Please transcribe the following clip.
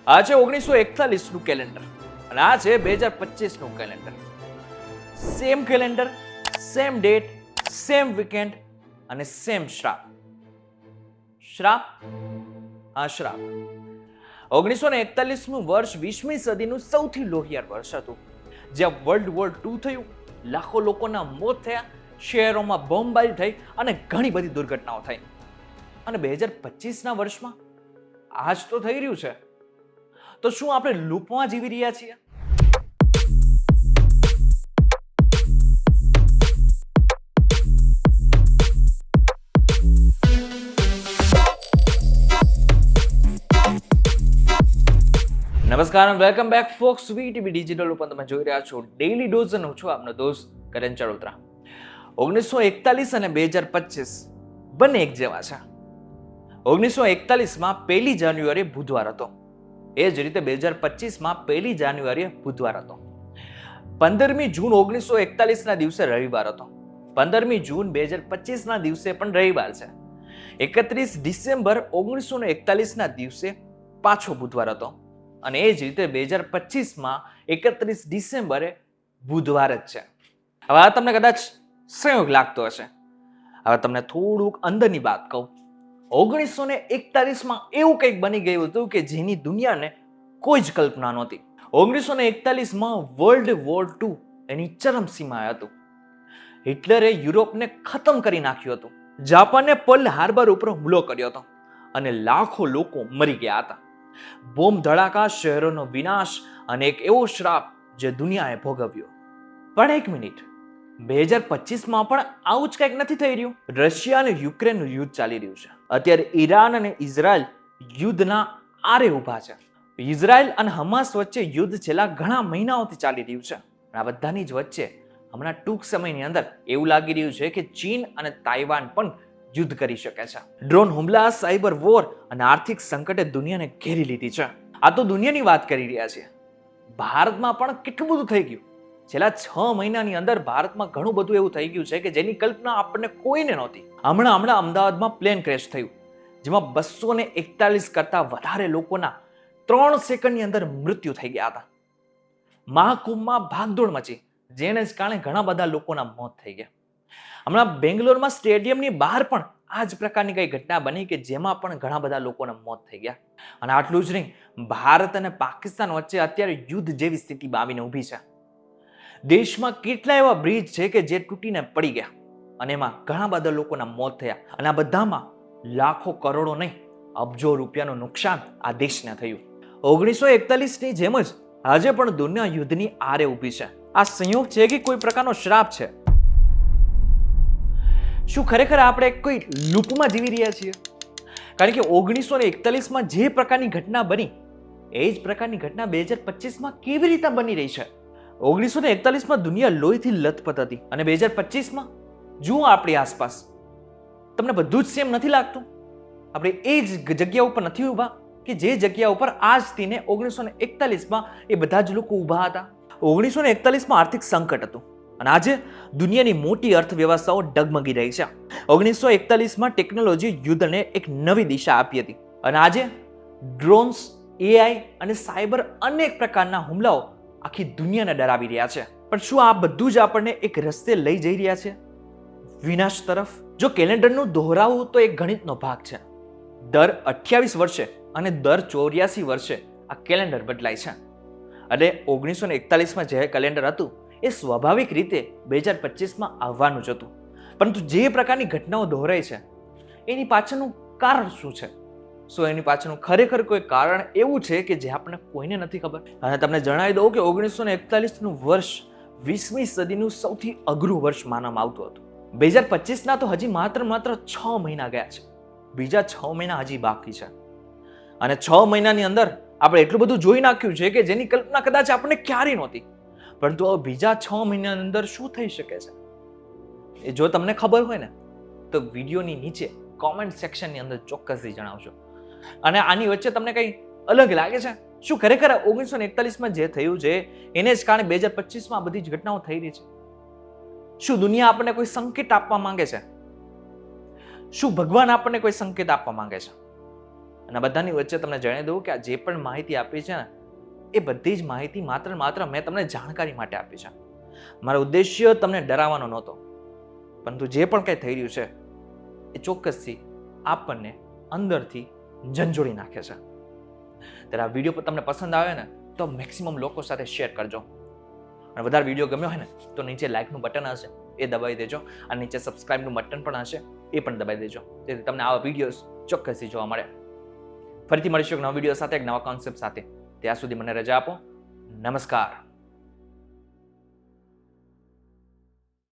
આ છે 1941નું કેલેન્ડર અને આ છે 2025નું calendar. Same calendar, same date, same weekend અને સેમ શ્રાપ. શ્રાપ? હા, શ્રાપ. 1941નું વર્ષ 20મી સદીનું સૌથી લોહિયાળ વર્ષ હતું, જ્યાં વર્લ્ડ વોર II થયું, લાખો લોકોના મોત થયા, શહેરોમાં બોમ્બબારી થઈ અને ઘણી બધી દુર્ઘટનાઓ થઈ. અને 2025ના વર્ષમાં આ જ તો થઈ રહ્યું છે. તો શું આપણે લૂપમાં જીવી રહ્યા છીએ? નમસ્કાર, welcome back focus VTV digital ઉપર તમે જોઈ રહ્યા છો ડેઈલી ડોઝ અને હું છું આપનો દોસ્ત કરણ ચડોતરા. 1941 અને 2025 બંને એક જેવા છે. 1941માં 1 જાન્યુઆરીએ બુધવાર હતો, એ જ રીતે 2025માં 1 જાન્યુઆરીએ બુધવાર હતો. 15મી જૂન 1941ના દિવસે રવિવાર હતો. 15મી જૂન 2025ના દિવસે પણ રવિવાર છે. 31 ડિસેમ્બર 1941ના દિવસે પાછો બુધવાર હતો અને એ જ રીતે 2025માં 31 ડિસેમ્બરે બુધવાર જ છે. હવે આ તમને કદાચ સંયોગ લાગતો હશે. હવે તમને થોડુંક અંદરની વાત કહું. 1941માં એવું કંઈક બની ગયું હતું કે જેની દુનિયાને કોઈ જ કલ્પના નહોતી. 1941માં વર્લ્ડ વોર II એની ચરમસીમાએ હતું. હિટલરે યુરોપને ખતમ કરી નાખ્યું હતું. જાપાને પર્લ હાર્બર ઉપર હુમલો કર્યો હતો અને લાખો લોકો મરી ગયા હતા. બોમ્બ ધડાકા, શહેરોનો વિનાશ અને એક એવો શ્રાપ જે દુનિયાએ ભોગવ્યો. પણ એક મિનિટ, 2025માં પણ આવું જ કંઈક નથી થઈ રહ્યું? રશિયા અને યુક્રેનનું યુદ્ધ ચાલી રહ્યું છે. અત્યારે ઈરાન અને ઇઝરાયલ યુદ્ધના આરે ઊભા છે. ઇઝરાયલ અને હમાસ વચ્ચે યુદ્ધ છેલ્લા ઘણા મહિનાઓથી ચાલી રહ્યું છે. આ બધાની જ વચ્ચે હમણાં ટૂંક સમયની અંદર એવું લાગી રહ્યું છે કે ચીન અને તાઇવાન પણ યુદ્ધ કરી શકે છે. ડ્રોન હુમલા, સાયબર વોર અને આર્થિક સંકટે દુનિયાને ઘેરી લીધી છે. આ તો દુનિયાની વાત કરી રહ્યા છીએ. ભારતમાં પણ કેટલું બધું થઈ ગયું. છેલ્લા 6 મહિનાની અંદર ભારતમાં ઘણું બધું એવું થઈ ગયું છે કે જેની કલ્પના આપણને કોઈને નહોતી. હમણાં અમદાવાદમાં પ્લેન ક્રેશ થયું, જેમાં 241 કરતા વધારે લોકોના 3 સેકન્ડની અંદર મૃત્યુ થઈ ગયા હતા. મહાકુંભમાં ભાગદોડ મચી, જેને જ કારણે ઘણા બધા લોકોના મોત થઈ ગયા. હમણાં બેંગ્લોરમાં સ્ટેડિયમની બહાર પણ આ જ પ્રકારની કઈ ઘટના બની કે જેમાં પણ ઘણા બધા લોકોના મોત થઈ ગયા. અને આટલું જ નહીં, ભારત અને પાકિસ્તાન વચ્ચે અત્યારે યુદ્ધ જેવી સ્થિતિ આવીને ઊભી છે. દેશમાં કેટલા એવા બ્રિજ છે કે જે તૂટીને પડી ગયા અને એમાં ઘણા બધા લોકોના મોત થયા. અને આ બધામાં લાખો કરોડો નહીં, અબજો રૂપિયાનું નુકસાન આ દેશને થયું. 1941ની જેમ જ આજે પણ દુનિયા યુદ્ધની આરે ઊભી છે. આ સંયોગ છે કે કોઈ પ્રકારનો શ્રાપ છે? શું ખરેખર આપણે કોઈ લૂપમાં જીવી રહ્યા છીએ? કારણ કે 1941માં જે પ્રકારની ઘટના બની એ જ પ્રકારની ઘટના 2025માં કેવી રીતે બની રહી છે? 1941માં દુનિયા લોહીથી લથપથ હતી અને 2025માં જુઓ આપણી આસપાસ. તમને બધું જ સેમ નથી લાગતું? આપણે એ જ જગ્યા ઉપર નથી ઊભા કે જે જગ્યા ઉપર આજથી ને 1941માં એ બધા જ લોકો ઊભા હતા. 1941માં આર્થિક સંકટ હતું અને આજે દુનિયાની મોટી અર્થવ્યવસ્થાઓ ડગમગી રહી છે. 1941માં ટેકનોલોજી યુદ્ધને એક નવી દિશા આપી હતી અને આજે ડ્રોન્સ, એઆઈ અને સાયબર અનેક પ્રકારના હુમલાઓ આખી દુનિયાને ડરાવી રહ્યા છે. પણ શું આ બધું જ આપણને એક રસ્તે લઈ જઈ રહ્યા છે? વિનાશ તરફ? જો કેલેન્ડરનું દોહરાવું તો એક ગણિતનો ભાગ છે. દર 28 વર્ષે અને દર 84 વર્ષે આ કેલેન્ડર બદલાય છે. અને 1941માં જે કેલેન્ડર હતું એ સ્વાભાવિક રીતે 2025માં આવવાનું જ હતું. પરંતુ જે પ્રકારની ઘટનાઓ દોહરાય છે એની પાછળનું કારણ શું છે? શું એની પાછળનું ખરેખર કોઈ કારણ એવું છે કે જે આપણને કોઈને નથી ખબર? અને તમને જણાવી દઉં કે 1941નું વર્ષ 20મી સદીનું સૌથી અઘરું વર્ષ માનવામાં આવતું હતું. 2025ના તો હજી માત્ર 6 મહિના ગયા છે. બીજા 6 મહિના હજી બાકી છે. અને 6 મહિનાની અંદર આપણે એટલું બધું જોઈ નાખ્યું છે કે જેની કલ્પના કદાચ આપણને ક્યારેય નહોતી. પરંતુ હવે બીજા 6 મહિનાની અંદર શું થઈ શકે છે એ જો તમને ખબર હોય ને તો વિડીયોની નીચે કોમેન્ટ સેક્શનની અંદર ચોક્કસથી જણાવજો. અને આની વચ્ચે તમને કંઈ અલગ લાગે છે? શું ખરેખર 1941માં જે થયું છે એને જ કારણે 2025માં બધી જ ઘટનાઓ થઈ રહી છે? શું દુનિયા આપણને કોઈ સંકેત આપવા માંગે છે? શું ભગવાન આપણને કોઈ સંકેત આપવા માંગે છે? અને બધાની વચ્ચે તમને જણાવી દઉં કે આ જે પણ માહિતી આપી છે ને એ બધી જ માહિતી માત્ર મેં તમને જાણકારી માટે આપી છે. મારો ઉદ્દેશ્ય તમને ડરાવવાનો નહોતો, પરંતુ જે પણ કંઈ થઈ રહ્યું છે એ ચોક્કસથી આપણને અંદરથી ઝંઝોડી નાખે છે. ત્યારે આ વિડીયો તમને પસંદ આવે ને તો મેક્સિમમ લોકો સાથે શેર કરજો, અને વધારે વિડીયો ગમ્યો હોય ને તો નીચે લાઇકનું બટન હશે એ દબાવી દેજો, અને નીચે સબસ્ક્રાઇબનું બટન પણ હશે એ પણ દબાવી દેજો, જેથી તમને આવા વિડીયોઝ ચોક્કસથી જોવા મળે. ફરીથી મળીશું એક નવા વિડીયો સાથે, એક નવા કોન્સેપ્ટ સાથે. ત્યાં સુધી મને રજા આપો. નમસ્કાર.